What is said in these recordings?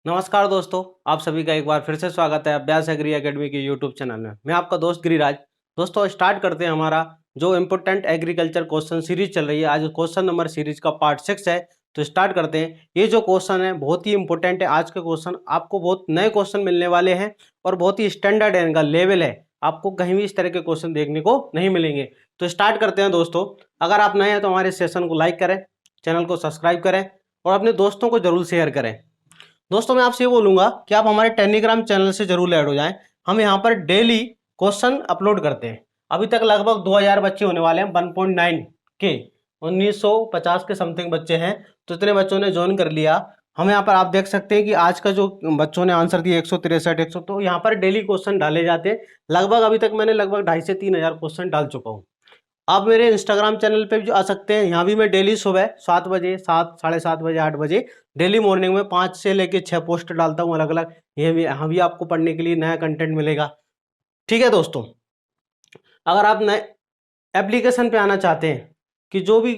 नमस्कार दोस्तों, आप सभी का एक बार फिर से स्वागत है अभ्यास एग्री एकेडमी के यूट्यूब चैनल में। मैं आपका दोस्त गिरिराज। दोस्तों स्टार्ट करते हैं हमारा जो इम्पोर्टेंट एग्रीकल्चर क्वेश्चन सीरीज चल रही है। आज क्वेश्चन नंबर सीरीज का पार्ट 6 है, तो स्टार्ट करते हैं। ये जो क्वेश्चन है बहुत ही इंपॉर्टेंट है। आज के क्वेश्चन आपको बहुत नए क्वेश्चन मिलने वाले हैं और बहुत ही स्टैंडर्ड है, इनका लेवल है। आपको कहीं भी इस तरह के क्वेश्चन देखने को नहीं मिलेंगे। तो स्टार्ट करते हैं दोस्तों। अगर आप नए हैं तो हमारे सेशन को लाइक करें, चैनल को सब्सक्राइब करें और अपने दोस्तों को जरूर शेयर करें। दोस्तों मैं आपसे ये बोलूंगा कि आप हमारे टेलीग्राम चैनल से जरूर ऐड हो जाएं। हम यहाँ पर डेली क्वेश्चन अपलोड करते हैं। अभी तक लगभग 2000 बच्चे होने वाले हैं, 1.9 के 1950 के समथिंग बच्चे हैं। तो इतने बच्चों ने ज्वाइन कर लिया। हम यहाँ पर आप देख सकते हैं कि आज का जो बच्चों ने आंसर दिया 163 100, तो यहाँ पर डेली क्वेश्चन डाले जाते हैं। लगभग अभी तक मैंने लगभग 2,500 से 3,000 क्वेश्चन डाल चुका हूँ। आप मेरे इंस्टाग्राम चैनल पे भी आ सकते हैं। यहाँ भी मैं डेली सुबह 7 बजे, 7, साढ़े 7 बजे, 8 बजे डेली मॉर्निंग में 5 से लेके 6 पोस्ट डालता हूँ अलग अलग। ये भी यहाँ भी आपको पढ़ने के लिए नया कंटेंट मिलेगा। ठीक है दोस्तों, अगर आप नए एप्लीकेशन पे आना चाहते हैं कि जो भी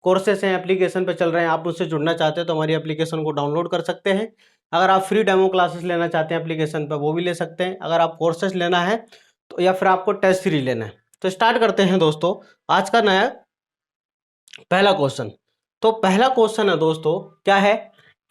कोर्सेस हैं एप्लीकेशन पे चल रहे हैं, आप उससे जुड़ना चाहते हैं तो हमारी एप्लीकेशन को डाउनलोड कर सकते हैं। अगर आप फ्री डेमो क्लासेस लेना चाहते हैं एप्लीकेशन पर, वो भी ले सकते हैं। अगर आप कोर्सेस लेना है तो या फिर आपको टेस्ट सीरीज लेना है। तो स्टार्ट करते हैं दोस्तों आज का नया पहला क्वेश्चन। तो पहला क्वेश्चन है दोस्तों, क्या है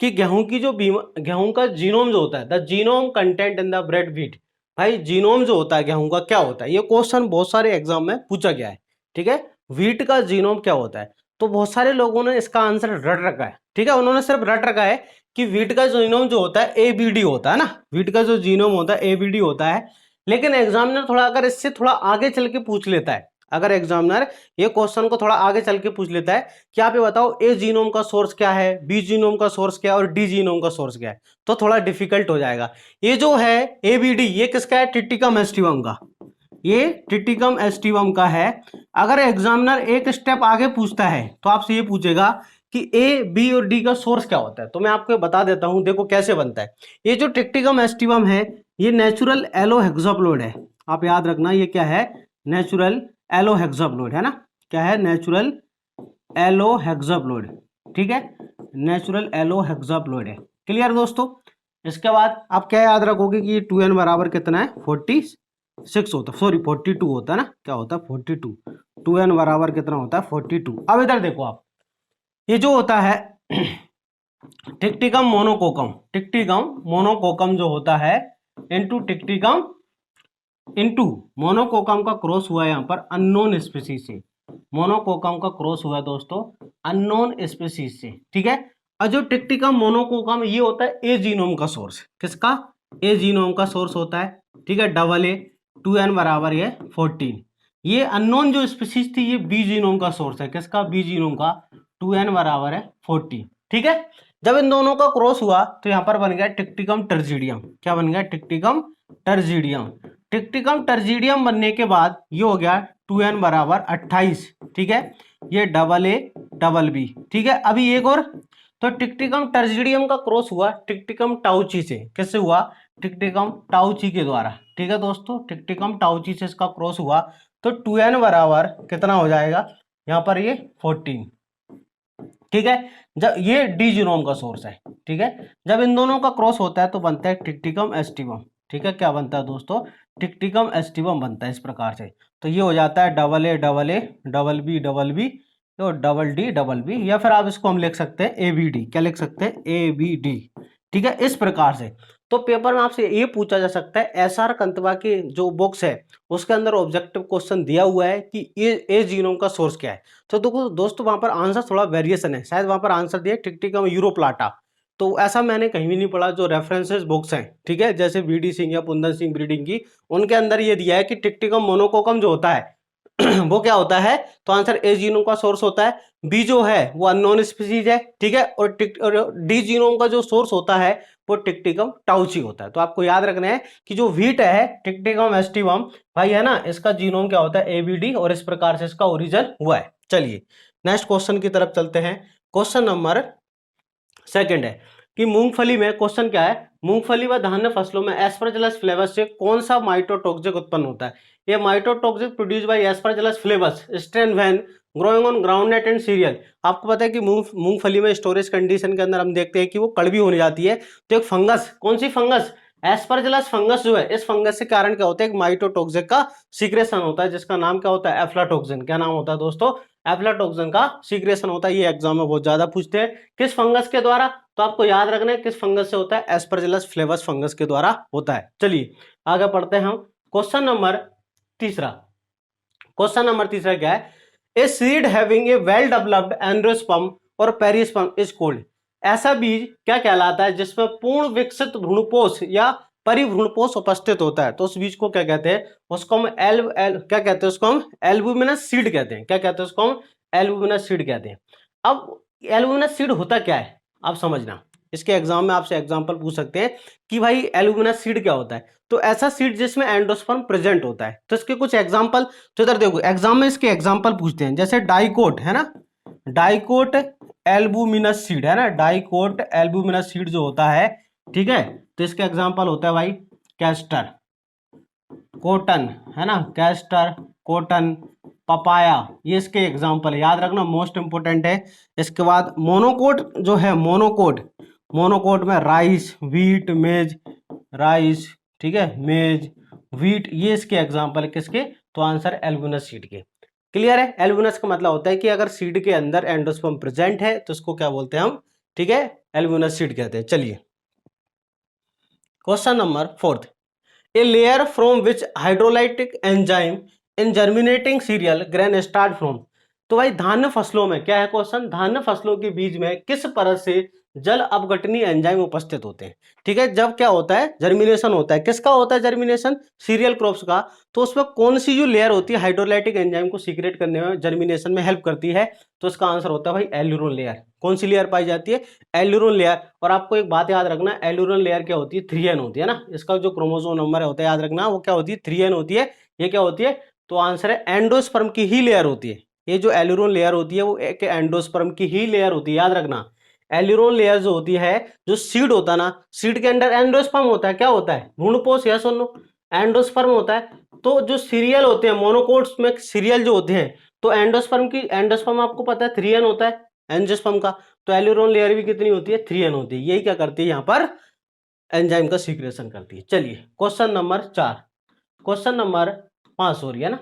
कि गेहूं की जो गेहूं का जीनोम जो होता है, the genome content in the bread wheat. भाई जीनोम जो होता है गेहूं का क्या होता है? ये क्वेश्चन बहुत सारे एग्जाम में पूछा गया है। ठीक है, व्हीट का जीनोम क्या होता है? तो बहुत सारे लोगों ने इसका आंसर रट रखा है। ठीक है, उन्होंने सिर्फ रट रखा है कि व्हीट का जीनोम जो होता है एबीडी होता है ना। व्हीट का जो जीनोम होता है एबीडी होता है। लेकिन एग्जामिनर थोड़ा अगर इससे थोड़ा आगे चल के पूछ लेता है, अगर एग्जामिनर ये क्वेश्चन को थोड़ा आगे चल के पूछ लेता है कि आप ये बताओ ए जीनोम का सोर्स क्या है, बी जीनोम का सोर्स क्या है और डी जीनोम का सोर्स क्या है, तो थोड़ा डिफिकल्ट हो जाएगा। ये जो है एबीडी, ये किसका है? ट्रिटिकम एस्टिवम का। ये ट्रिटिकम एस्टिवम का है। अगर एग्जामिनर एक स्टेप आगे पूछता है तो आपसे ये पूछेगा कि ए, बी और डी का सोर्स क्या होता है। तो मैं आपको बता देता हूं, देखो कैसे बनता है। ये जो ट्रिटिकम एस्टिवम है ये नेचुरल एलो हेक्साप्लोइड है। आप याद रखना ये क्या है? नेचुरल एलो हेक्साप्लोइड है ना। क्या है? Natural allohexaploid. ठीक है, नेचुरल एलो हेक्साप्लोइड है। क्लियर दोस्तों? इसके बाद आप क्या याद रखोगे कि 2n बराबर कितना है? 46 होता है, सॉरी 42 होता है ना। क्या होता है? 42। 2n बराबर कितना होता है? 42। अब इधर देखो आप, ये जो होता है टिक्टिकम मोनोकोकम, टिक्टिकम मोनोकोकम जो होता है इनटू टिक्टिकम इनटू मोनोकोकम का क्रॉस हुआ है यहाँ पर अननोन स्पीसीज से। मोनोकोकम का क्रॉस हुआ है दोस्तों अननोन स्पीसीज से। ठीक है, और जो टिक्टिकम मोनोकोकम ये होता है ए जीनोम का सोर्स। किसका? ए जीनोम का सोर्स होता है। ठीक है, डबल ए, 2n बराबर ये 14। ये अननोन जो स्पीसीज थी ये बी जीनोम का सोर्स है। किसका? बी जीनोम का। 2n बराबर है 14। ठीक है, जब इन दोनों का क्रॉस हुआ तो यहाँ पर बन गया टिक्टिकम टर्जीडियम। क्या बन गया? टिक्टिकम टर्जीडियम। टिक्टिकम टर्जीडियम बनने के बाद ये हो गया 2n बराबर 28। ठीक है, ये डबल ए डबल बी। ठीक है, अभी एक और, तो टिक्टिकम टर्जीडियम का क्रॉस हुआ टिक्टिकम टाउची से। किससे हुआ? टिक्टिकम टाउची के द्वारा। ठीक है दोस्तों, टिक्टिकम टाउची से इसका क्रॉस हुआ तो 2n बराबर कितना हो जाएगा यहाँ पर? ये 14। ठीक है, जब ये डी जीनोम का सोर्स है। ठीक है, जब इन दोनों का क्रॉस होता है तो बनता है टिक्टिकम एस्टिवम। ठीक है, क्या बनता है दोस्तों? टिक्टिकम एस्टिवम बनता है इस प्रकार से। तो ये हो जाता है डबल ए डबल बी तो डबल डी, या फिर आप इसको हम लिख सकते हैं ए बी डी। क्या लिख सकते हैं? A B D. ठीक है, इस प्रकार से। तो पेपर में आपसे ये पूछा जा सकता है, एस आर कंतवा की जो बुक्स है उसके अंदर ऑब्जेक्टिव क्वेश्चन दिया हुआ है कि ए जीनोम का सोर्स क्या है। तो देखो दोस्तों वहां पर आंसर थोड़ा वेरिएशन है। शायद वहां पर आंसर दिया टिक्टिकम यूरोप्लाटा, तो ऐसा मैंने कहीं भी नहीं पढ़ा। जो रेफरेंसेस बुक्स हैं, ठीक है, जैसे वीडी सिंह या कुंदन सिंह ब्रीडिंग की, उनके अंदर ये दिया है कि टिक्टिकम मोनोकोकम जो होता है वो क्या होता है? तो आंसर ए जीनोम का सोर्स होता है। बी जो है वो अननोन स्पीसीज है। ठीक है, और डी जीनोम का जो सोर्स होता है वो टिक्टिकम टाउची होता है। तो आपको याद रखना है कि जो व्हीट है टिक्टिकम एस्टिवम भाई है ना, इसका जीनोम क्या होता है? एबीडी, और इस प्रकार से इसका ओरिजिन हुआ है। चलिए नेक्स्ट क्वेश्चन की तरफ चलते हैं। क्वेश्चन नंबर सेकंड है कि मूंगफली में, क्वेश्चन क्या है, मूंगफली व धान्य फसलों में एस्परजिलस फ्लेवस से कौन सा माइटोटॉक्सिक उत्पन्न होता है? ये mycotoxic produce by Aspergillus flavus strain when growing on groundnut and cereal. आपको पता है कि मूंगफली में स्टोरेज कंडीशन के अंदर हम देखते हैं कि वो कड़वी होने जाती है, तो एक फंगस, कौन सी फंगस, एस्परजिलस फंगस जो है, इस फंगस के कारण क्या होता है, एक माइटोटॉक्सिक का सीक्रेशन होता है जिसका नाम क्या होता है, एफ्लाटॉक्सिन। क्या नाम होता है दोस्तों, एफ्लाटॉक्सिन का सीक्रेशन होता है। ये एग्जाम में बहुत ज्यादा पूछते हैं, किस फंगस के द्वारा, तो आपको याद रखना है किस फंगस से होता है, एस्परजिलस फ्लेवस फंगस के द्वारा होता है। चलिए आगे पढ़ते हैं हम। क्वेश्चन नंबर तीसरा, क्वेश्चन नंबर तीसरा क्या है, a seed having a well developed endosperm और पेरिस्पर्म इज कॉल्ड। ऐसा बीज क्या कहलाता है जिसमें पूर्ण विकसित भ्रूणपोष या परिभ्रूणपोष उपस्थित होता है, तो उस बीज को क्या कहते हैं, उसको हम क्या कहते हैं, उसको हम एल्बुमिनस सीड कहते हैं। क्या कहते हैं उसको हम, एल्बुमिनस सीड कहते हैं। अब एल्बुमिनस सीड होता क्या है, आप समझना, इसके एग्जाम में आपसे एग्जांपल पूछ सकते हैं कि भाई एल्बुमिनस सीड क्या होता है, तो ऐसा सीड जिसमें एंडोस्पर्म प्रेजेंट होता है। तो इसके कुछ एग्जांपल, तो इधर देखो एग्जाम में इसके एग्जांपल पूछते हैं, जैसे डाइकोट है ना, डाइकोट एल्बुमिनस सीड है ना, डाइकोट एल्बुमिनस सीड जो होता है, ठीक है, तो इसके एग्जांपल होता है भाई कैस्टर, कॉटन है ना, कैस्टर, कॉटन, पपाया, ये इसके एग्जांपल है, याद रखना, मोस्ट इंपोर्टेंट है। इसके बाद मोनोकोट जो है, मोनोकोट, मोनोकोट में राइस, व्हीट, मेज, राइस, ठीक है, मेज, व्हीट, ये इसके एग्जांपल है किसके, तो आंसर एल्बुमिनस सीड के। क्लियर है, एल्बुमिनस का मतलब होता है कि अगर सीड के अंदर एंडोस्पर्म प्रेजेंट है तो इसको क्या बोलते हैं हम, ठीक है, एल्बुमिनस सीड कहते हैं। चलिए question number fourth, a layer from which hydrolytic enzyme in germinating serial grain start from. तो भाई धान्य फसलों में क्या है क्वेश्चन, धान्य फसलों के बीज में किस परत से जल अपघटनीय एंजाइम उपस्थित होते हैं। ठीक है, जब क्या होता है, जर्मिनेशन होता है, किसका होता है जर्मिनेशन, सीरियल क्रॉप्स का, तो उसमें कौन सी जो लेयर होती है हाइड्रोलाइटिक एंजाइम को सीक्रेट करने में, जर्मिनेशन में हेल्प करती है, तो इसका आंसर होता है भाई एल्यूरोन लेयर। कौन सी लेयर पाई जाती है, एल्यूरोन लेयर। और आपको एक बात याद रखना, एल्यूरोन लेयर क्या होती है, 3n होती है ना, इसका जो क्रोमोसोम नंबर होता है याद रखना, वो क्या होती है, 3n होती है। ये क्या होती है, तो आंसर है एंडोस्पर्म की ही लेयर होती है। ये जो एल्यूरोन लेयर होती है वो एक एंडोस्पर्म की ही लेयर होती है, याद रखना। एल्यूरोन लेयर जो होती है, जो सीड होता है ना, सीड के अंदर एंडोस्पर्म होता है, क्या होता है, भ्रूणपोष, यस और नो, एंडोस्पर्म होता है। तो जो सीरियल होते हैं, मोनोकोट्स में सीरियल जो होते हैं, तो एंडोस्पर्म की, एंडोस्पर्म आपको पता है 3n होता है एंजियोस्पर्म का, तो एल्यूरोन लेयर भी कितनी होती है, 3n होती है। यही क्या करती है यहाँ पर, एंजाइम का सीक्रेशन करती है। चलिए question number 4, question number 5 sorry है ना,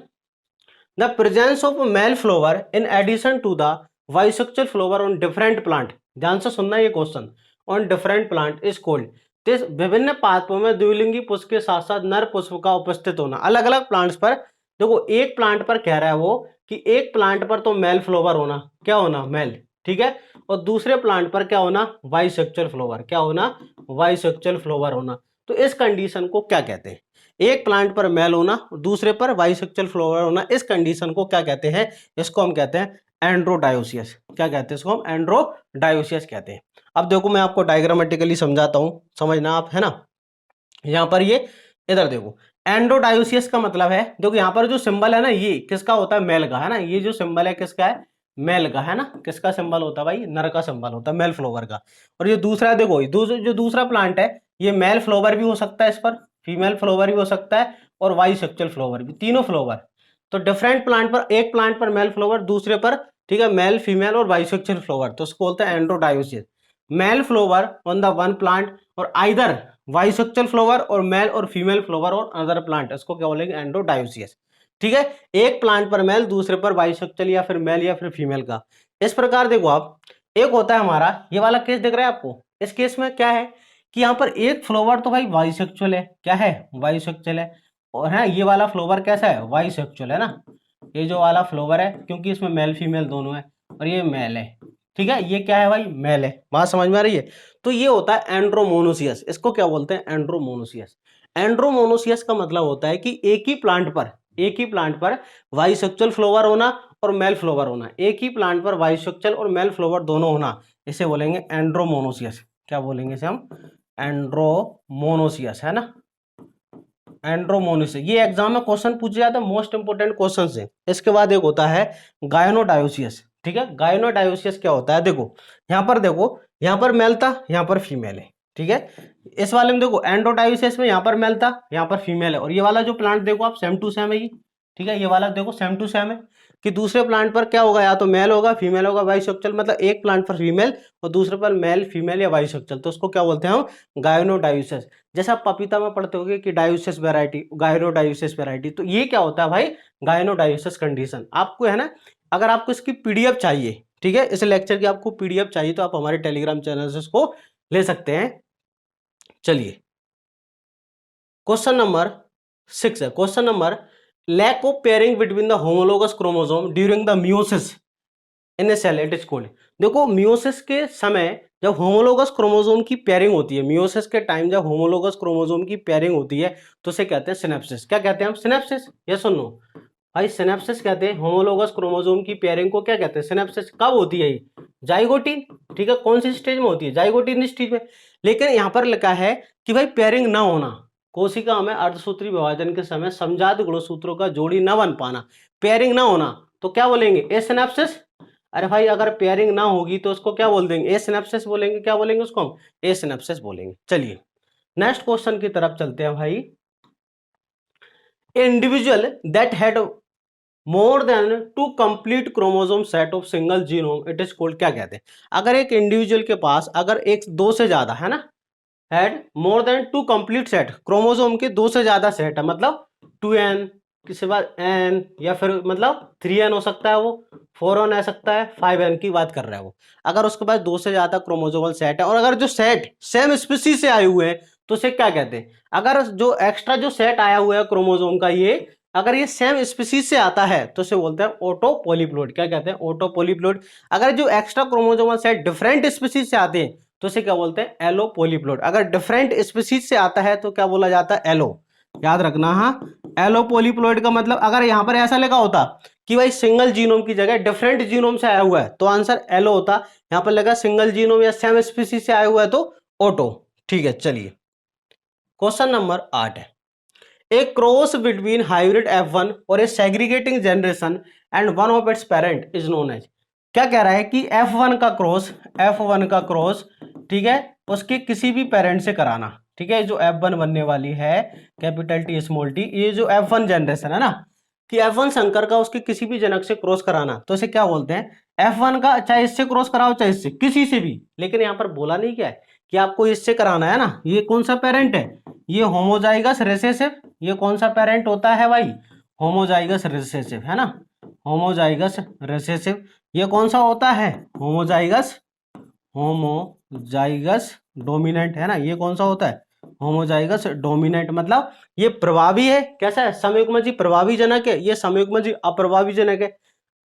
the presence of male flower in addition to the bisexual flower on different plant, ध्यान से सुनना ये question, on different plant is called. तो विभिन्न पादपों में द्विलिंगी पुष्प के साथ साथ नर पुष्प का उपस्थित होना, अलग अलग प्लांट्स पर, देखो एक प्लांट पर कह रहा है वो कि एक प्लांट पर तो मेल फ्लावर होना, क्या होना, मेल, ठीक है, और दूसरे प्लांट पर क्या होना, बाइसेक्सुअल फ्लावर, क्या होना, बाइसेक्सुअल फ्लावर होना। तो इस कंडीशन को क्या कहते हैं, एक प्लांट पर मेल होना, दूसरे पर बाइसेक्सुअल फ्लावर होना, इस कंडीशन को क्या कहते हैं, इसको हम कहते हैं एंड्रोडायोसियस। क्या कहते हैं इसको हम, एंड्रोडायोसियस कहते हैं। अब देखो मैं आपको डायग्रामेटिकली समझाता हूं, समझना आप, है ना, यहां पर ये, इधर देखो, एंड्रोडायोसियस का मतलब है, देखो यहां पर जो सिंबल है ना, ये किसका होता है, मेल का, है ना, ये जो सिंबल है किसका है, मेल का, है ना, किसका सिंबल होता है भाई, नर का सिंबल होता है, मेल फ्लावर का। और ये दूसरा देखो, जो दूसरा प्लांट है, ये मेल फ्लावर भी हो सकता है, इस पर फीमेल फ्लावर भी हो सकता है, और बाइसेक्सुअल फ्लावर भी, तीनों फ्लावर। तो डिफरेंट प्लांट पर, एक प्लांट पर मेल फ्लावर, दूसरे पर, ठीक है, मेल, फीमेल और बाइसेक्सुअल फ्लावर, तो उसको बोलते हैं androdioecious. Male flower on the one plant, और आइदर बाइसेक्सुअल फ्लावर और मेल और फीमेल फ्लावर और अदर प्लांट, इसको क्या बोलेंगे, एंड्रोडायोसिस। ठीक है, एक प्लांट पर मेल, दूसरे पर बाइसेक्सुअल या फिर मेल या फिर फीमेल का। इस प्रकार देखो आप, एक होता है हमारा ये वाला केस दिख रहा है आपको, इस केस में क्या है कि यहाँ पर एक फ्लावर तो भाई बाइसेक्सुअल है, क्या है, बाइसेक्सुअल है, और है ये वाला फ्लावर कैसा है, बाइसेक्सुअल है ना, ये जो वाला फ्लावर है, क्योंकि इसमें मेल फीमेल दोनों है, और ये मेल है, ठीक है, ये क्या है भाई, मेल है, बात समझ में आ रही है। तो ये होता है एंड्रोमोनोसियस, इसको क्या बोलते हैं, एंड्रोमोनोसियस। एंड्रोमोनोसियस का मतलब होता है कि एक ही प्लांट पर बाइसेक्सुअल फ्लावर होना और मेल फ्लावर होना, एक ही प्लांट पर बाइसेक्सुअल और मेल फ्लावर दोनों होना, इसे बोलेंगे एंड्रोमोनोसियस। क्या बोलेंगे इसे हम, एंड्रोमोनोसियस, है ना, एंड्रोमोनोसियस। ये एग्जाम में क्वेश्चन पूछे जाते हैं, मोस्ट इंपोर्टेंट क्वेश्चन है। इसके बाद एक होता है गायनोडायोसियस, ठीक है, गायनोडायोसियस क्या होता है, देखो यहाँ पर देखो, यहाँ पर मेल था, यहाँ पर फीमेल है, ठीक है। इस वाले में देखो एंड्रोडायोसिस में यहाँ पर मेल था, यहाँ पर फीमेल है, और ये वाला जो प्लांट देखो आप सेम टू सेम है ये, ठीक है। ये वाला देखो सेम टू सेम है कि दूसरे प्लांट पर क्या होगा, या तो मेल होगा, फीमेल होगा, बाइसेक्सुअल, मतलब एक प्लांट पर फीमेल और दूसरे पर मेल, फीमेल या बाइसेक्सुअल, तो उसको क्या बोलते हैं हम, गायनोडायोसिस। जैसे आप पपीता में पढ़ते होगे कि डायोसिस वेराइटी, गायनोडायोसिस वेराइटी, तो ये क्या होता है भाई, गायनोडायोसिस कंडीशन। आपको है ना, अगर आपको इसकी पीडीएफ चाहिए, ठीक है, इस लेक्चर की आपको पीडीएफ चाहिए तो आप हमारे टेलीग्राम चैनल से इसको ले सकते हैं। चलिए क्वेश्चन नंबर 6 है। Question number, lack of pairing between the homologous chromosome during the meiosis in a cell it is called. देखो मियोसिस के समय जब होमोलोगस क्रोमोसोम की पेयरिंग होती है, मियोसिस के टाइम जब होमोलोगस क्रोमोसोम की पेयरिंग होती है तो उसे कहते हैं सिनेप्सिस। क्या कहते हैं हम, सिनेप्सिस, यस और नो भाई, सिनेप्सिस कहते हैं होमोलोगस क्रोमोसोम की पेयरिंग को, क्या कहते हैं, सिनेप्सिस। कब होती है ये, जाइगोटिन, ठीक है। कौन सी स्टेज में होती है, जाइगोटिन स्टेज में। लेकिन यहां पर लिखा है कि भाई पेयरिंग ना होना, कोशिका में अर्धसूत्री विभाजन के समय समजात गुणसूत्रों का जोड़ी न बन पाना, पेयरिंग ना होना, तो क्या बोलेंगे, एसिनेप्सिस। अरे भाई अगर पेयरिंग ना होगी तो उसको क्या बोल देंगे, एसिनेप्सिस बोलेंगे। क्या बोलेंगे उसको हम, एसिनेप्सिस बोलेंगे। चलिए नेक्स्ट क्वेश्चन की तरफ चलते हैं भाई। Individual that had more than two complete chromosome set of single genome it is called, क्या कहते हैं। अगर एक इंडिविजुअल के पास अगर एक दो से ज्यादा है ना, had more than two complete set, chromosome के दो से ज्यादा सेट है, मतलब 2n, किसी बाद n, या फिर मतलब 3n हो सकता है, वो 4n आ सकता है, 5n की बात कर रहा है वो। अगर उसके पास दो से ज्यादा क्रोमोसोमल सेट है और अगर जो सेट सेम स्पीसीज से आए हुए हैं तो उसे क्या कहते हैं। अगर जो एक्स्ट्रा जो सेट आया हुआ है क्रोमोसोम का, ये अगर ये सेम स्पीसीज से आता है तो उसे बोलते हैं ऑटो पॉलीप्लोइड। क्या कहते हैं, ऑटो पॉलीप्लोइड। अगर जो extra chromosomal set different species से आते हैं तो इसे क्या बोलते हैं, एलो पॉलीप्लोइड। अगर डिफरेंट स्पीसीज से आता है तो क्या बोला जाता है, एलो। याद रखना, हाँ, एलो पॉलीप्लोइड का मतलब अगर यहां पर ऐसा लिखा होता कि भाई सिंगल जीनोम की जगह डिफरेंट जीनोम से आया हुआ है तो आंसर एलो होता। यहां पर लगा सिंगल जीनोम या सेम स्पीसीज से आया हुआ है तो ऑटो। ठीक है, चलिए क्वेश्चन नंबर 8 है। A cross between hybrid F1 और a segregating generation and one of its parent is known as। क्या कह रहा है कि F1 का क्रॉस, ठीक है, उसके किसी भी पेरेंट से कराना, ठीक है। जो F1 बनने वाली है, कैपिटल टी स्मॉल टी, ये जो F1 जनरेशन है ना, कि F1 संकर का उसके किसी भी जनक से क्रॉस कराना तो इसे क्या बोलते हैं, F1 का, चाहे इससे क्रॉस कराओ चाहे इससे, किसी से भी। लेकिन यहां पर बोला नहीं क्या है कि आपको इससे कराना है ना, ये कौन सा पेरेंट है, ये होमोजाइगस रिसेसिव। ये कौन सा पेरेंट होता है भाई, होमोजाइगस रिसेसिव, है ना, होमोजाइगस रिसेसिव। ये कौन सा होता है, होमोजाइगस, होमोजाइगस डोमिनेंट, है ना। ये कौन सा होता है, होमोजाइगस डोमिनेंट। मतलब ये प्रभावी है, कैसा है, समयुग्मजी प्रभावी जनक है, ये समयुग्मजी अप्रभावी जनक है।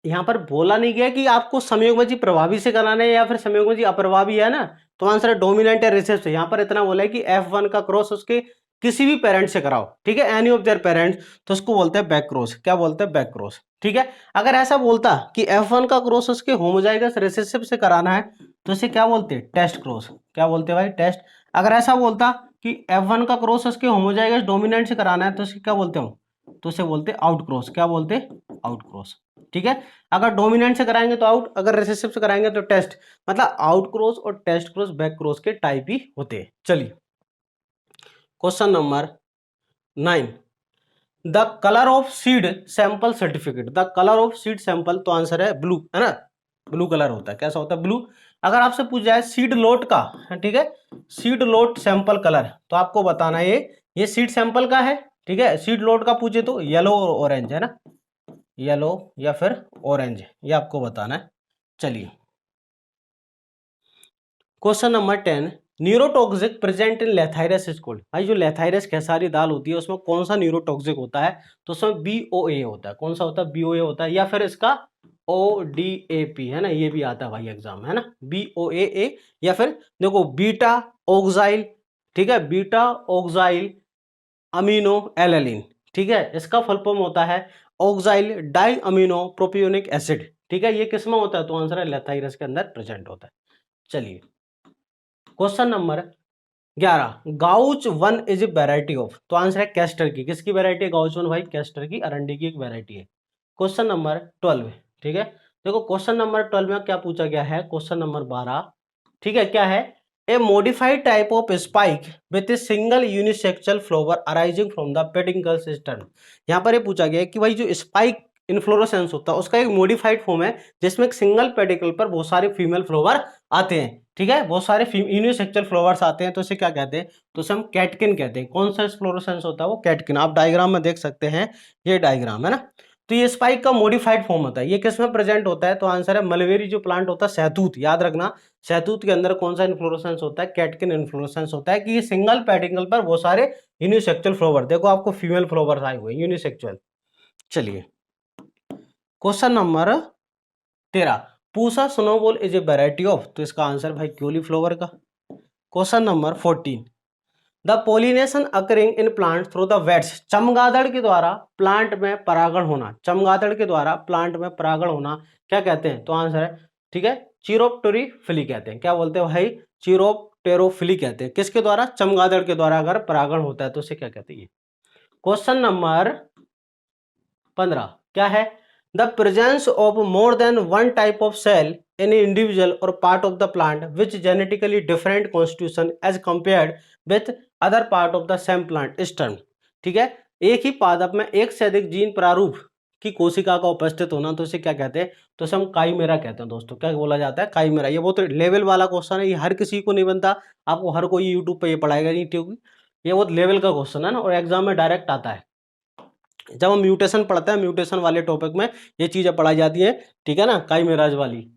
यहाँ पर बोला नहीं गया कि आपको संयोगबाजी प्रभावी से कराना है या फिर संयोगबाजी अप्रभावी है ना, तो आंसर है डोमिनेंट या रिसेसिव से। यहाँ पर इतना बोला है कि F1 का क्रॉस उसके किसी भी पेरेंट से कराओ, ठीक है, एनी ऑफ देयर पेरेंट्स, तो उसको बोलते हैं बैक क्रॉस। क्या बोलते हैं, बैक क्रॉस, ठीक है। अगर ऐसा बोलता कि F1 का क्रॉस उसके होमोजाइगस रिसेसिव से कराना है तो इसे क्या बोलते हैं, टेस्ट क्रॉस। क्या बोलते हैं भाई, टेस्ट। अगर ऐसा बोलता कि F1 का क्रॉस उसके होमोजाइगस डोमिनेंट से कराना है तो इसे क्या बोलते हो, तो उसे बोलते हैं आउट क्रॉस। क्या बोलते हैं, आउट क्रॉस, ठीक है। अगर डोमिनेंट से कराएंगे तो आउट, अगर रिसेसिव से कराएंगे तो टेस्ट। मतलब आउट क्रॉस और टेस्ट क्रॉस बैक क्रॉस के टाइप ही होते हैं। चलिए question number 9, the colour of seed sample certificate. The colour of seed sample, तो आंसर है ब्लू, है ना, ब्लू कलर होता है। कैसा होता है, ब्लू। अगर आपसे पूछ जाए सीड लोट का, ठीक है, सीड लोट सैंपल कलर, तो आपको बताना है ये सीड सैंपल का है, ठीक है। सीड लोट का पूछे तो येलो और ऑरेंज, है ना, येलो या फिर ऑरेंज, ये आपको बताना है। चलिए question number 10, neurotoxic present in Lathyrus is called. भाई जो लेथाइरस खेसारी दाल होती है उसमें कौन सा न्यूरोटॉक्सिक होता है, तो उसमें BOA होता है। कौन सा होता है, BOA होता है, या फिर इसका ODAP, है ना, ये भी आता है भाई एग्जाम, है ना, BOAA, या फिर देखो बीटा ऑक्साइल, ठीक है, बीटा ऑक्साइल अमीनो एलेलिन, ठीक है, इसका फुल फॉर्म होता है ऑक्साइल डाई अमीनो प्रोपियोनिक एसिड, ठीक है। ये किसमें होता है, तो आंसर है लेथाइरस के अंदर प्रेजेंट होता है। चलिए question number 11, gauche one is a variety of, तो आंसर है कैस्टर की। किसकी वेराइटी है गाउच वन, भाई कैस्टर की, अरंडी की एक वेराइटी है। क्वेश्चन नंबर 12, ठीक है। देखो क्वेश्चन नंबर 12 में क्या पूछा गया है, क्वेश्चन नंबर 12, ठीक है, क्या है, a modified type of spike with a single unisexual flower arising from the pedicel system. यहाँ पर ये पूछा गया है कि भाई जो स्पाइक इन्फ्लोरेसेंस होता है उसका एक मॉडिफाइड फॉर्म है जिसमें एक सिंगल पेडिकल पर बहुत सारे फीमेल फ्लावर आते हैं। ठीक है, बहुत सारे यूनिसेक्सुअल फ्लावर्स आते हैं, तो इसे क्या कहते हैं, तो इसे हम कैटकिन कहते हैं। कौन सा फ्लोरोसेंस होता है, वो कैटकिन। आप डायग्राम में देख सकते हैं, ये डायग्राम है ना। तो ये स्पाइक का मॉडिफाइड फॉर्म होता है। ये किस में प्रेजेंट होता है, तो आंसर है मलबेरी जो प्लांट होता है, सहतूत, याद रखना। सहतूत के अंदर कौन सा इन्फ्लोरेसेंस होता है, कैटकिन इन्फ्लोरेसेंस होता है, कि ये सिंगल पेडिकल पर बहुत सारे यूनिसेक्सुअल फ्लावर, देखो आपको फीमेल फ्लावर्स आए हुए यूनिसेक्सुअल। चलिए, question number 13, Pusa snowball is a variety of, तो इसका आंसर भाई क्यूलीफ्लावर का। Question number 14, the pollination occurring in plant through the bats, चमगादड़ के द्वारा प्लांट में परागण होना, चमगादड़ के द्वारा प्लांट में परागण होना क्या कहते हैं, तो आंसर है, ठीक है, चिरोप्टेरोफिली कहते हैं। क्या बोलते हैं भाई, चिरोप्टेरोफिली कहते हैं। किसके द्वारा, चमगादड़ के द्वारा अगर परागण होता है तो उसे क्या कहते हैं। क्वेश्चन नंबर 15, क्या है, the presence of more than one type of cell in individual और part of the plant which genetically different constitution as compared with other part of the same plant is term. ठीक है, एक ही पादप में एक से अधिक जीन प्रारूप की कोशिका का उपस्थित होना, तो इसे क्या कहते हैं, तो इसे हम काइमेरा कहते हैं। दोस्तों क्या बोला जाता है, काइमेरा। ये बहुत लेवल वाला क्वेश्चन है, ये हर किसी को नहीं बनता, आपको हर कोई यूट्यूब पे ये पढ़ाएगा नहीं, क्योंकि ये बहुत लेवल का क्वेश्चन है ना, और एग्जाम में डायरेक्ट आता है। जब हम म्यूटेशन पढ़ते हैं, म्यूटेशन वाले टॉपिक में ये चीजें पढ़ाई जाती है, ठीक है ना, काइमेराज वाली।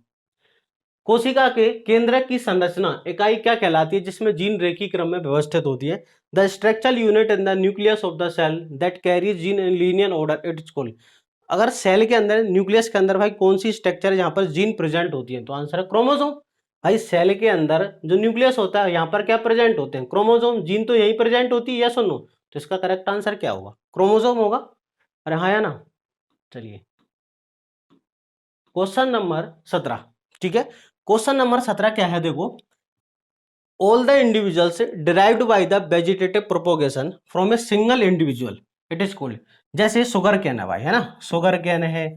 कोशिका के केंद्र की संरचना इकाई क्या कहलाती है, जिसमें जीन रेखी क्रम में व्यवस्थित होती है। The structural unit in the nucleus of the cell that carries gene in linear order it is called. अगर सेल के अंदर, न्यूक्लियस के अंदर भाई कौन सी स्ट्रक्चर है जहां पर जीन प्रेजेंट होती है, तो आंसर है क्रोमोसोम। भाई सेल के अंदर जो न्यूक्लियस होता है यहाँ पर क्या प्रेजेंट होते हैं, क्रोमोसोम। जीन तो यही प्रेजेंट होती है, यस और नो, तो इसका करेक्ट आंसर क्या होगा, क्रोमोसोम होगा। अरे हाँ या ना। चलिए, क्वेश्चन नंबर 17, ठीक है, क्वेश्चन नंबर 17 क्या है, देखो, all the individuals derived by the vegetative propagation from a single individual it is called. जैसे शुगर कैन है भाई, है ना, शुगर कैन है,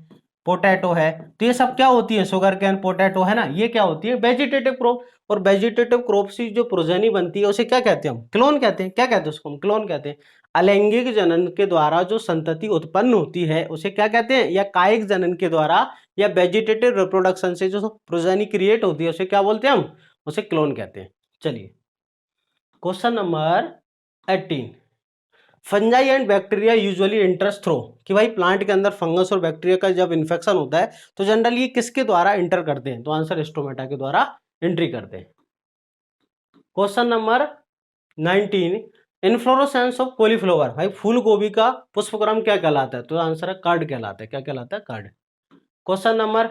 पोटैटो है, तो ये सब क्या होती है, शुगर कैन, पोटैटो, है ना, ये क्या होती है, वेजिटेटिव क्रॉप। और वेजिटेटिव क्रॉप से जो प्रोजेनी बनती है उसे क्या कहते हैं हम, क्लोन कहते हैं। क्या कहते हैं उसको हम, क्लोन कहते हैं। अलैंगिक जनन के द्वारा जो संतति उत्पन्न होती है उसे क्या कहते हैं, या कायिक जनन के द्वारा या वेजिटेटिव रिप्रोडक्शन से जो प्रोजेनी क्रिएट होती है उसे क्या बोलते हैं हम, उसे क्लोन कहते हैं। चलिए, question number 18, fungi and bacteria usually इंटर्स through, कि भाई प्लांट के अंदर फंगस और बैक्टीरिया का जब इन्फेक्शन होता है तो जनरली ये किसके द्वारा इंटर करते हैं, तो आंसर स्टोमेटा के द्वारा एंट्री करते हैं। Question number 19, inflorescence of cauliflower, भाई फूल गोभी का पुष्पक्रम क्या कहलाता है, तो आंसर है कार्ड कहलाता है। क्या कहलाता है, card. Question number,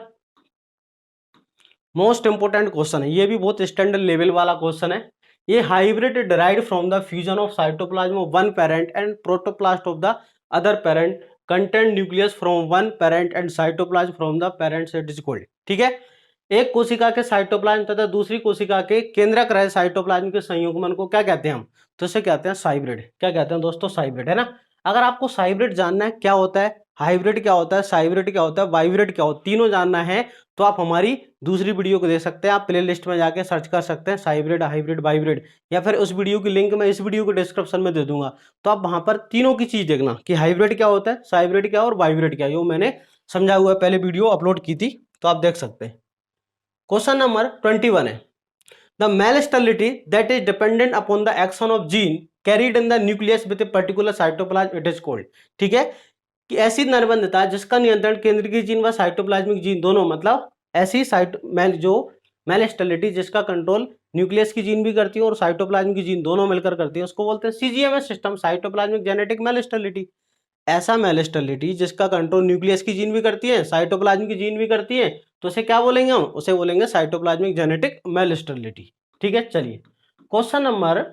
most important question है, ये भी बहुत स्टैंडर्ड लेवल वाला क्वेश्चन है। ये hybrid derived from the fusion of cytoplasm of one parent and protoplast of the other parent content nucleus from one parent and cytoplasm from the parent it is called. ठीक है, एक कोशिका के cytoplasm तथा दूसरी कोशिका के केंद्रक रहे साइटोप्लाज्म के संयुग्मन को क्या कहते हैं हम, तो इसे कहते हैं साइब्रिड। क्या कहते हैं दोस्तों, साइब्रिड, है ना। अगर आपको साइब्रिड जानना है क्या होता है, हाइब्रिड क्या होता है, साइब्रिड क्या होता है, वाइब्रिड क्या होता है, तीनों जानना है तो आप हमारी दूसरी वीडियो को देख सकते हैं। आप प्ले लिस्ट में जाके सर्च कर सकते हैं साइब्रिड, हाइब्रिड, वाइब्रिड, या फिर उस वीडियो की लिंक मैं इस वीडियो को डिस्क्रिप्शन में दे दूंगा। तो आप वहां पर तीनों की चीज देखना कि हाइब्रिड क्या होता है, साइब्रिड क्या और वाइब्रिड क्या, जो मैंने समझा हुआ है, पहले वीडियो अपलोड की थी, तो आप देख सकते हैं। क्वेश्चन नंबर 21 है, the male sterility that is dependent upon the action of gene carried in the nucleus with a particular cytoplasm it is called. ठीक है, कि ऐसी नरबंधता जिसका नियंत्रण केंद्रीय जीन व साइटोप्लाज्मिक जीन दोनों, मतलब ऐसी मेल स्टेरिलिटी जिसका कंट्रोल न्यूक्लियस की जीन भी करती है और साइटोप्लाज्म की जीन दोनों मिलकर करती है, उसको बोलते हैं CGMS system, cytoplasmic genetic male sterility. ऐसा मेल स्टेरिलिटी जिसका कंट्रोल न्यूक्लियस की जीन भी करती है, साइटोप्लाज्म की जीन भी करती है, तो उसे क्या बोलेंगे हम, उसे बोलेंगे साइटोप्लाज्मिक जेनेटिक मेल स्टेरिलिटी। ठीक है, चलिए, question number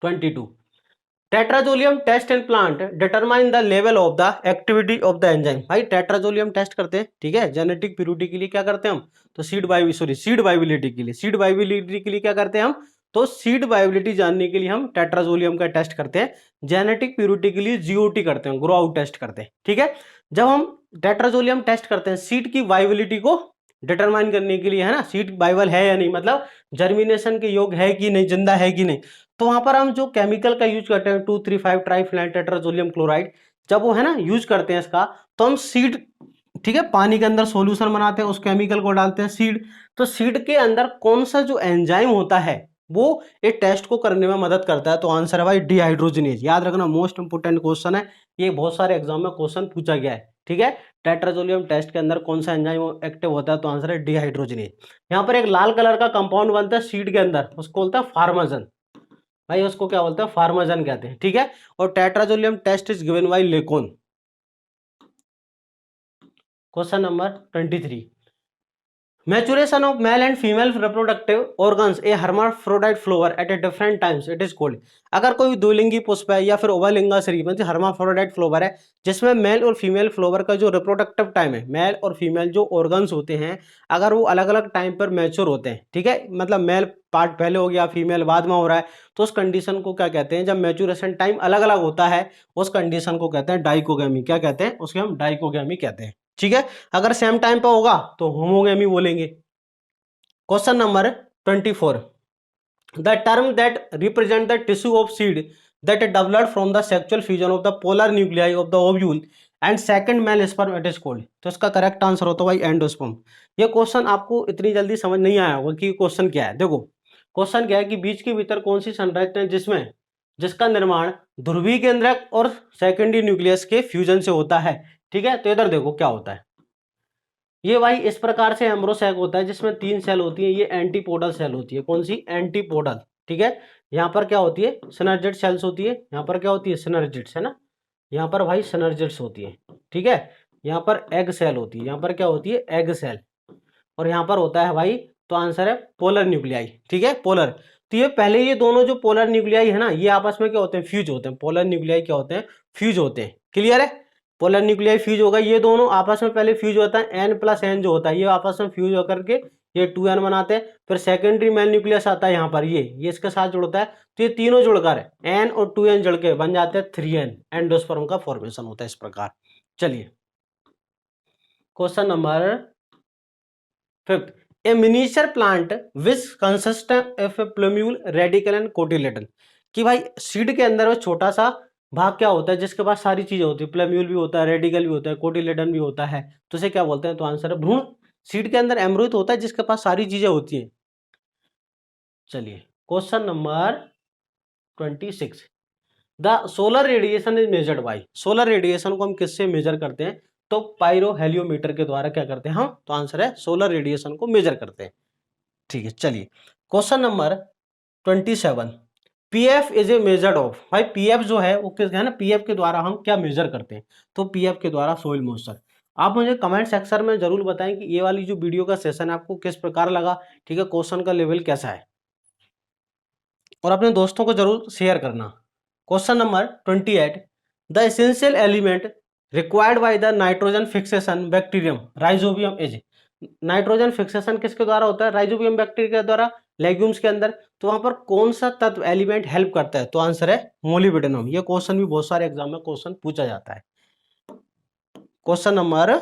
22, tetrazolium test in plant determine the level of the activity of the enzyme. भाई टेट्राजोलियम टेस्ट करते हैं, ठीक है, जेनेटिक प्यूरिटी के लिए क्या करते हैं हम, तो सीड वाइबिलिटी के लिए, सीड वाइबिलिटी के लिए क्या करते हैं हम, तो सीड वाइबिलिटी जानने के लिए हम टेट्राजोलियम का टेस्ट करते हैं। जेनेटिक प्यूरिटी के लिए जीओटी करते हैं, ग्रो आउट टेस्ट करते हैं। ठीक है, जब हम टेट्राजोलियम टेस्ट करते हैं सीड की वाइबिलिटी को डिटरमाइन करने के लिए, है ना, सीड वाइबल है या नहीं, मतलब जर्मिनेशन के योग है कि नहीं, जिंदा है कि नहीं। तो वहां पर हम जो केमिकल का यूज करते हैं 2,3,5 ट्राइफिनाइल टेट्राजोलियम क्लोराइड, जब वो है ना यूज करते हैं इसका, तो हम सीड, ठीक है, पानी के अंदर सॉल्यूशन बनाते हैं, उस केमिकल को डालते हैं सीड। तो सीड के अंदर कौन सा जो एंजाइम होता है वो एक टेस्ट को करने में मदद करता है, तो आंसर है भाई डिहाइड्रोजनेज। याद रखना, मोस्ट इंपोर्टेंट क्वेश्चन है ये, बहुत सारे एग्जाम में क्वेश्चन पूछा गया है, ठीक है। टेट्राजोलियम टेस्ट के अंदर कौन सा एंजाइम एक्टिव होता है, तो आंसर है डिहाइड्रोजनेज। यहाँ पर एक लाल कलर का कंपाउंड बनता है सीड के अंदर, उसको बोलता है फार्माजन, भाई उसको क्या बोलते हैं, फार्माजन कहते हैं, ठीक है। और tetrazolium test is given by Lakon. Question number 23, maturation of male and female reproductive organs a hermaphrodite flower at a different times it is called। अगर कोई द्विलिंगी पुष्प है या फिर उभयलिंगाश्री मतलब hermaphrodite फ्लोवर है, जिसमें मेल और फीमेल फ्लोवर का जो रिप्रोडक्टिव टाइम है, मेल और फीमेल जो ऑर्गन्स होते हैं, अगर वो अलग अलग टाइम पर मैच्योर होते हैं, ठीक है, मतलब मेल पार्ट पहले हो गया, फीमेल बाद में हो रहा है, तो उस कंडीशन को क्या कहते हैं, जब मैच्योरेशन टाइम अलग अलग होता है, उस कंडीशन को कहते हैं डाइकोगेमी। क्या कहते हैं उसके, हम डाइकोगेमी कहते हैं, ठीक है। अगर सेम टाइम पे होगा तो होमोगेमी बोलेंगे। Question number 24, the term that represent the tissue of seed that developed from the sexual fusion of the polar nuclei of the ovule and second mail sperm it is called. तो इसका correct answer होता है भाई endosperm. ये question आपको इतनी जल्दी समझ नहीं आया होगा कि क्वेश्चन क्या है। देखो क्वेश्चन क्या है कि बीज के भीतर कौन सी संरचना है जिसमें, जिसका निर्माण ध्रुवीय केंद्रक और सेकेंडरी न्यूक्लियस के फ्यूजन से होता है, ठीक है। तो इधर देखो क्या होता है, ये भाई इस प्रकार से एम्ब्रोसैक होता है जिसमें 3 सेल होती है, ये एंटीपोडल सेल होती है, कौन सी, एंटीपोडल, ठीक है। यहाँ पर क्या होती है, सिनर्जिड सेल्स होती है, यहाँ पर क्या होती है, सिनर्जिड्स, है ना, यहाँ पर भाई सिनर्जिड्स होती है, ठीक है। यहाँ पर एग सेल होती है, यहाँ पर क्या होती है, एग सेल, और यहाँ पर होता है भाई, तो आंसर है पोलर न्यूक्लियाई, ठीक है, पोलर। तो ये पहले ये दोनों जो पोलर न्यूक्लियाई है ना, ये आपस में क्या होते हैं, फ्यूज होते हैं, पोलर न्यूक्लियाई क्या होते हैं, फ्यूज होते हैं, क्लियर है। पोलर न्यूक्लियाई फ्यूज होगा, ये दोनों आपस में पहले फ्यूज होता है, एन प्लस एन जो होता है ये आपस में फ्यूज होकर के ये 2n बनाते हैं। फिर सेकेंडरी मेल न्यूक्लियस आता है यहाँ पर, ये इसके साथ जुड़ता है, तो ये तीनों जुड़कर एन और 2n जुड़ के बन जाते हैं 3n, एंडोस्पर्म का फॉर्मेशन होता है इस प्रकार। चलिए question number 5, A miniature plant which consist of A plumule radical and cotyledon. कि भाई सीड के अंदर वो छोटा सा भाग क्या होता है जिसके पास सारी चीजें होती है, प्लम्यूल भी होता है, रेडिकल भी होता है, कोटिलेडन भी होता है, तो उसे क्या बोलते हैं, तो आंसर है भ्रूण। सीड के अंदर एम्ब्रियो होता है जिसके पास सारी चीजें होती है। चलिए question number 26, the solar radiation is measured by. Solar radiation को हम किससे मेजर करते हैं, तो पायरो हेलियोमीटर के द्वारा क्या करते हैं हम, तो आंसर है सोलर रेडिएशन को मेजर करते हैं, ठीक है। चलिए question number 27, PF is a measured of. भाई पीएफ जो है वो किस है ना, पीएफ के द्वारा हम क्या मेजर करते हैं, तो पीएफ के द्वारा सोइल मॉइस्चर। आप मुझे कमेंट सेक्शन में जरूर बताएं कि ये वाली जो वीडियो का सेशन है आपको किस प्रकार लगा, ठीक है, क्वेश्चन का लेवल कैसा है, और अपने दोस्तों को जरूर शेयर करना। Question number 28, the essential element required by the nitrogen fixation bacterium rhizobium is. Nitrogen fixation किसके द्वारा होता है, राइजोबियम बैक्टीरिया के द्वारा, लेग्यूम्स के अंदर। तो वहां पर कौन सा तत्व एलिमेंट हेल्प करता है, तो आंसर है मोलिब्डेनम। ये क्वेश्चन भी बहुत सारे एग्जाम में क्वेश्चन पूछा जाता है। Question number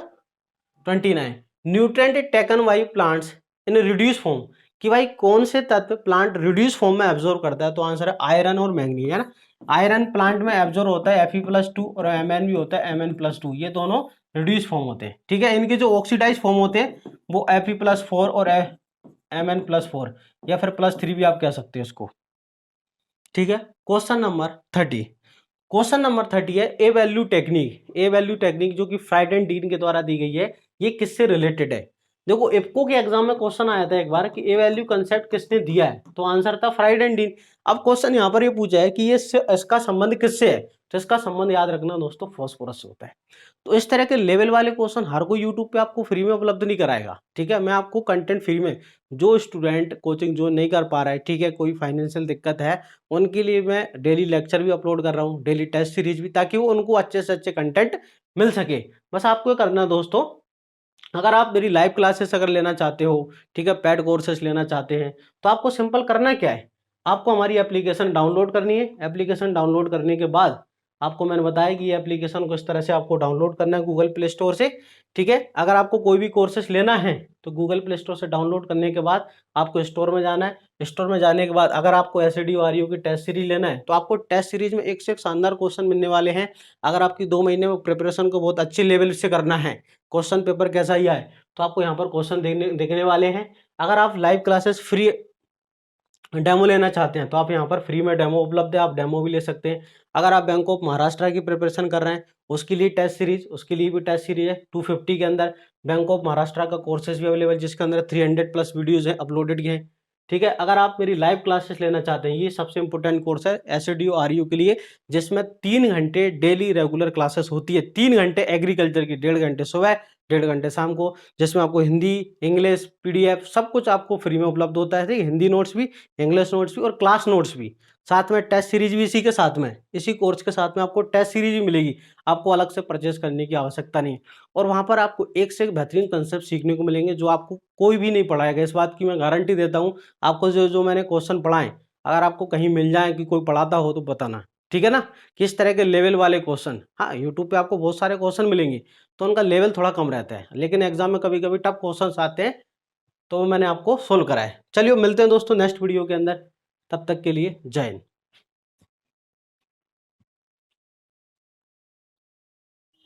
29, nutrient taken by plants in reduce form. कि भाई कौन से तत्व प्लांट रिड्यूस फॉर्म में एब्जॉर्ब करता है, तो आंसर है आयरन और मैंगनीज, है ना। आयरन प्लांट में एब्जॉर्ब होता है Fe+2 और Mn भी होता है Mn+2, ये दोनों रिड्यूस फॉर्म होते हैं, ठीक है। इनके जो ऑक्सीडाइज फॉर्म होते हैं वो Fe+4 और Mn+4 या फिर +3 भी आप कह सकते हैं उसको, ठीक है। क्वेश्चन नंबर 30, क्वेश्चन नंबर 30 है ए वैल्यू टेक्निक। ए वैल्यू टेक्निक जो कि फ्राइड एंड डीन के द्वारा दी गई है, ये किससे रिलेटेड है। देखो इफ्को के एग्जाम में क्वेश्चन आया था एक बार कि ए वैल्यू कंसेप्ट किसने दिया है, तो आंसर था फ्राइड एंड डीन। अब क्वेश्चन यहाँ पर ये पूछा है कि ये इसका संबंध किससे है, तो इसका संबंध याद रखना दोस्तों फॉस्फोरस से होता है। तो इस तरह के लेवल वाले क्वेश्चन हर कोई यूट्यूब पे आपको फ्री में उपलब्ध नहीं कराएगा, ठीक है। मैं आपको कंटेंट फ्री में, जो स्टूडेंट कोचिंग जो नहीं कर पा रहा है, ठीक है, कोई फाइनेंशियल दिक्कत है, उनके लिए मैं डेली लेक्चर भी अपलोड कर रहा हूँ, डेली टेस्ट सीरीज भी, ताकि वो उनको अच्छे से अच्छे कंटेंट मिल सके। बस आपको करना है दोस्तों, अगर आप मेरी लाइव क्लासेस अगर लेना चाहते हो, ठीक है, पेड कोर्सेस लेना चाहते हैं, तो आपको सिंपल करना क्या है, आपको हमारी एप्लीकेशन डाउनलोड करनी है। एप्लीकेशन डाउनलोड करने के बाद आपको मैंने बताया कि ये एप्लीकेशन को इस तरह से आपको डाउनलोड करना है गूगल प्ले स्टोर से, ठीक है। अगर आपको कोई भी कोर्सेज लेना है तो गूगल प्ले स्टोर से डाउनलोड करने के बाद आपको स्टोर में जाना है। स्टोर में जाने के बाद अगर आपको एसएडी आरयू की टेस्ट सीरीज लेना है तो आपको टेस्ट सीरीज में एक से एक शानदार क्वेश्चन मिलने वाले हैं। अगर आपकी 2 महीने में प्रिपरेशन को बहुत अच्छे लेवल से करना है, क्वेश्चन पेपर कैसा ही आए, तो आपको यहाँ पर क्वेश्चन देखने वाले हैं। अगर आप लाइव क्लासेस फ्री डेमो लेना चाहते हैं तो आप यहाँ पर फ्री में डेमो उपलब्ध है, आप डेमो भी ले सकते हैं। अगर आप बैंक ऑफ महाराष्ट्र की प्रिपरेशन कर रहे हैं उसके लिए टेस्ट सीरीज, उसके लिए भी टेस्ट सीरीज है 250 के अंदर। बैंक ऑफ महाराष्ट्र का कोर्सेज भी अवेलेबल जिसके अंदर 300 प्लस वीडियोज हैं अपलोडेड के हैं, ठीक है। अगर आप मेरी लाइव क्लासेस लेना चाहते हैं, ये सबसे इंपॉर्टेंट कोर्स है एसएडीओ आरयू के लिए, जिसमें 3 घंटे डेली रेगुलर क्लासेस होती है। 3 घंटे एग्रीकल्चर की, 1.5 घंटे सुबह, 1.5 घंटे शाम को, जिसमें आपको हिंदी, इंग्लिश, पीडीएफ सब कुछ आपको फ्री में उपलब्ध होता है, ठीक है। हिंदी नोट्स भी, इंग्लिश नोट्स भी और क्लास नोट्स भी, साथ में टेस्ट सीरीज भी इसी के साथ में, इसी कोर्स के साथ में आपको टेस्ट सीरीज भी मिलेगी। आपको अलग से परचेज करने की आवश्यकता नहीं है। और वहाँ पर आपको एक से एक बेहतरीन कंसेप्ट सीखने को मिलेंगे जो आपको कोई भी नहीं पढ़ाएगा, इस बात की मैं गारंटी देता हूँ। आपको जो जो मैंने क्वेश्चन पढ़ाए, अगर आपको कहीं मिल जाए कि कोई पढ़ाता हो तो बताना, ठीक है ना। किस तरह के लेवल वाले क्वेश्चन, हाँ यूट्यूब पे आपको बहुत सारे क्वेश्चन मिलेंगे तो उनका लेवल थोड़ा कम रहता है, लेकिन एग्जाम में कभी कभी टफ क्वेश्चन आते हैं तो मैंने आपको सोल्व कराए। चलिए मिलते हैं दोस्तों नेक्स्ट वीडियो के अंदर, तब तक के लिए जय हिंद।